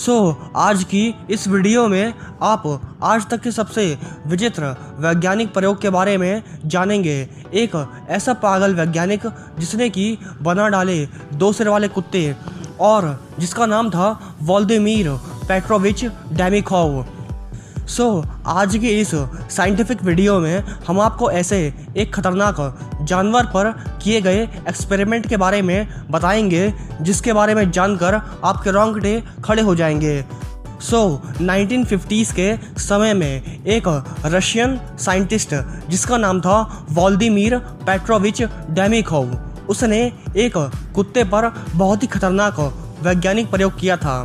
आज की इस वीडियो में आप आज तक के सबसे विचित्र वैज्ञानिक प्रयोग के बारे में जानेंगे। एक ऐसा पागल वैज्ञानिक जिसने कि बना डाले 2 सिर वाले कुत्ते और जिसका नाम था व्लादिमीर पेट्रोविच डेमिखोव। आज की इस साइंटिफिक वीडियो में हम आपको ऐसे एक खतरनाक जानवर पर किए गए एक्सपेरिमेंट के बारे में बताएंगे जिसके बारे में जानकर आपके रोंगटे खड़े हो जाएंगे। 1950s के समय में एक रशियन साइंटिस्ट जिसका नाम था व्लादिमीर पेट्रोविच डेमिखोव, उसने एक कुत्ते पर बहुत ही खतरनाक वैज्ञानिक प्रयोग किया था।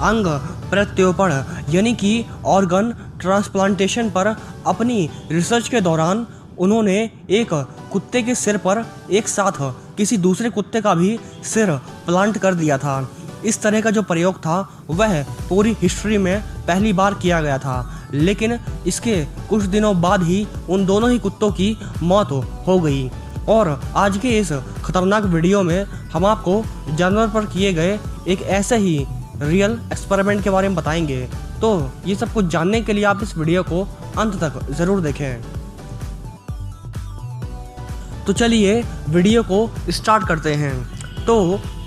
अंग प्रत्योपण यानी कि ऑर्गन ट्रांसप्लांटेशन पर अपनी रिसर्च के दौरान उन्होंने एक कुत्ते के सिर पर एक साथ किसी दूसरे कुत्ते का भी सिर प्लांट कर दिया था। इस तरह का जो प्रयोग था वह पूरी हिस्ट्री में पहली बार किया गया था, लेकिन इसके कुछ दिनों बाद ही उन दोनों ही कुत्तों की मौत हो गई। और आज के इस खतरनाक वीडियो में हम आपको जानवर पर किए गए एक ऐसे ही रियल एक्सपेरिमेंट के बारे में बताएंगे। तो ये सब कुछ जानने के लिए आप इस वीडियो को अंत तक ज़रूर देखें। तो चलिए वीडियो को स्टार्ट करते हैं। तो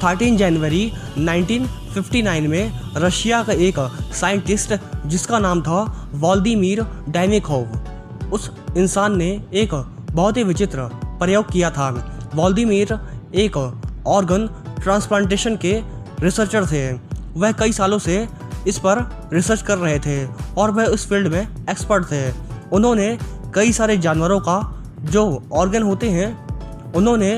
13 जनवरी 1959 में रशिया का एक साइंटिस्ट जिसका नाम था व्लादिमीर डेमिखोव, उस इंसान ने एक बहुत ही विचित्र प्रयोग किया था। व्लादिमीर एक ऑर्गन ट्रांसप्लांटेशन के रिसर्चर थे। वह कई सालों से इस पर रिसर्च कर रहे थे और वह उस फील्ड में एक्सपर्ट थे। उन्होंने कई सारे जानवरों का जो ऑर्गन होते हैं, उन्होंने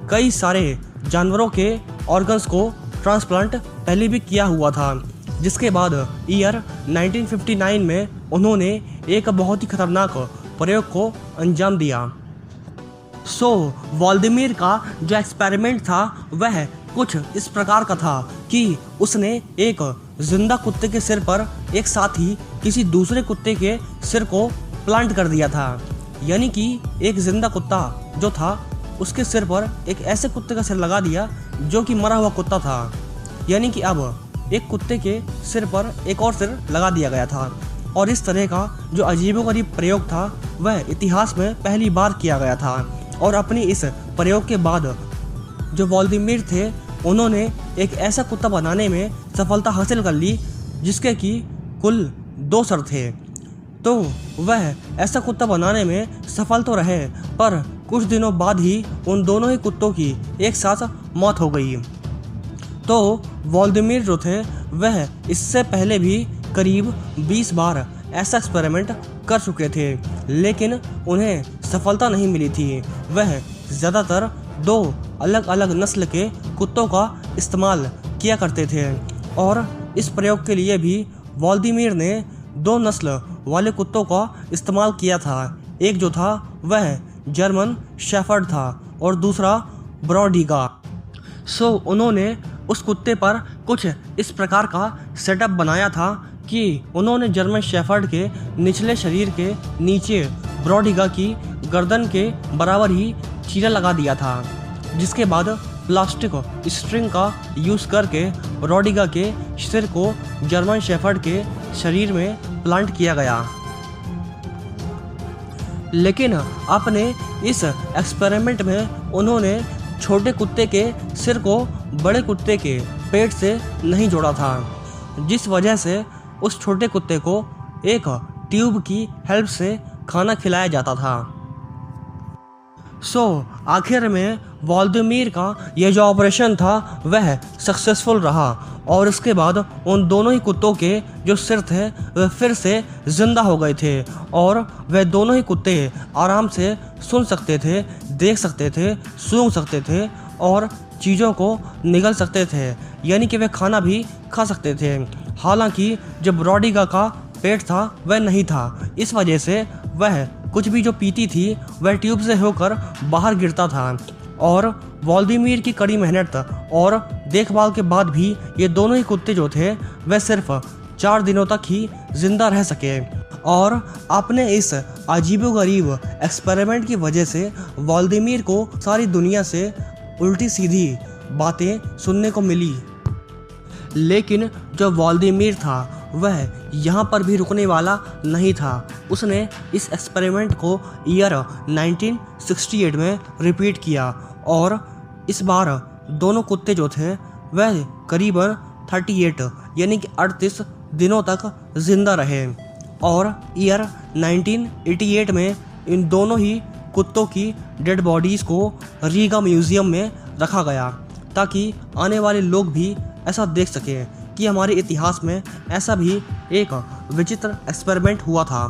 कई सारे जानवरों के ऑर्गन्स को ट्रांसप्लांट पहले भी किया हुआ था, जिसके बाद ईयर 1959 में उन्होंने एक बहुत ही खतरनाक प्रयोग को अंजाम दिया। व्लादिमीर का जो एक्सपेरिमेंट था वह कुछ इस प्रकार का था कि उसने एक जिंदा कुत्ते के सिर पर एक साथ ही किसी दूसरे कुत्ते के सिर को प्लांट कर दिया था। यानी कि एक जिंदा कुत्ता जो था उसके सिर पर एक ऐसे कुत्ते का सिर लगा दिया जो कि मरा हुआ कुत्ता था। यानी कि अब एक कुत्ते के सिर पर एक और सिर लगा दिया गया था। और इस तरह का जो अजीबोगरीब प्रयोग था वह इतिहास में पहली बार किया गया था। और अपनी इस प्रयोग के बाद जो व्लादिमीर थे उन्होंने एक ऐसा कुत्ता बनाने में सफलता हासिल कर ली जिसके कि कुल 2 सर थे। तो वह ऐसा कुत्ता बनाने में सफल तो रहे, पर कुछ दिनों बाद ही उन दोनों ही कुत्तों की एक साथ मौत हो गई। तो व्लादिमीर जो थे वह इससे पहले भी करीब 20 बार ऐसा एक्सपेरिमेंट कर चुके थे, लेकिन उन्हें सफलता नहीं मिली थी। वह ज़्यादातर 2 अलग अलग नस्ल के कुत्तों का इस्तेमाल किया करते थे। और इस प्रयोग के लिए भी व्लादिमीर ने 2 नस्ल वाले कुत्तों का इस्तेमाल किया था। एक जो था वह जर्मन शेफर्ड था और दूसरा ब्रॉडीगा। उन्होंने उस कुत्ते पर कुछ इस प्रकार का सेटअप बनाया था कि उन्होंने जर्मन शेफर्ड के निचले शरीर के नीचे ब्रॉडीगा की गर्दन के बराबर ही चीरा लगा दिया था, जिसके बाद प्लास्टिक स्ट्रिंग का यूज़ करके ब्रॉडीगा के सिर को जर्मन शेफर्ड के शरीर में प्लांट किया गया। लेकिन अपने इस एक्सपेरिमेंट में उन्होंने छोटे कुत्ते के सिर को बड़े कुत्ते के पेट से नहीं जोड़ा था, जिस वजह से उस छोटे कुत्ते को एक ट्यूब की हेल्प से खाना खिलाया जाता था। आखिर में व्लादिमीर का यह जो ऑपरेशन था वह सक्सेसफुल रहा और उसके बाद उन दोनों ही कुत्तों के जो सिर थे वह फिर से ज़िंदा हो गए थे और वह दोनों ही कुत्ते आराम से सुन सकते थे, देख सकते थे, सूंघ सकते थे और चीज़ों को निगल सकते थे। यानी कि वे खाना भी खा सकते थे। हालांकि जो ब्रॉडीगा का पेट था वह नहीं था, इस वजह से वह कुछ भी जो पीती थी वह ट्यूब से होकर बाहर गिरता था। और व्लादिमीर की कड़ी मेहनत और देखभाल के बाद भी ये दोनों ही कुत्ते जो थे वह सिर्फ 4 दिनों तक ही जिंदा रह सके। और अपने इस अजीबोगरीब एक्सपेरिमेंट की वजह से व्लादिमीर को सारी दुनिया से उल्टी सीधी बातें सुनने को मिली। लेकिन जो व्लादिमीर था वह यहाँ पर भी रुकने वाला नहीं था। उसने इस एक्सपेरिमेंट को ईयर 1968 में रिपीट किया और इस बार दोनों कुत्ते जो थे वह करीबन 38 यानी कि 38 दिनों तक जिंदा रहे और ईयर 1988 में इन दोनों ही कुत्तों की डेड बॉडीज़ को रीगा म्यूज़ियम में रखा गया ताकि आने वाले लोग भी ऐसा देख सकें कि हमारे इतिहास में ऐसा भी एक विचित्र एक्सपेरिमेंट हुआ था।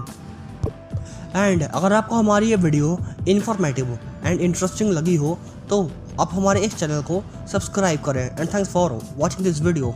एंड अगर आपको हमारी ये वीडियो इन्फॉर्मेटिव एंड इंटरेस्टिंग लगी हो तो आप हमारे इस चैनल को सब्सक्राइब करें। And thanks for watching this video.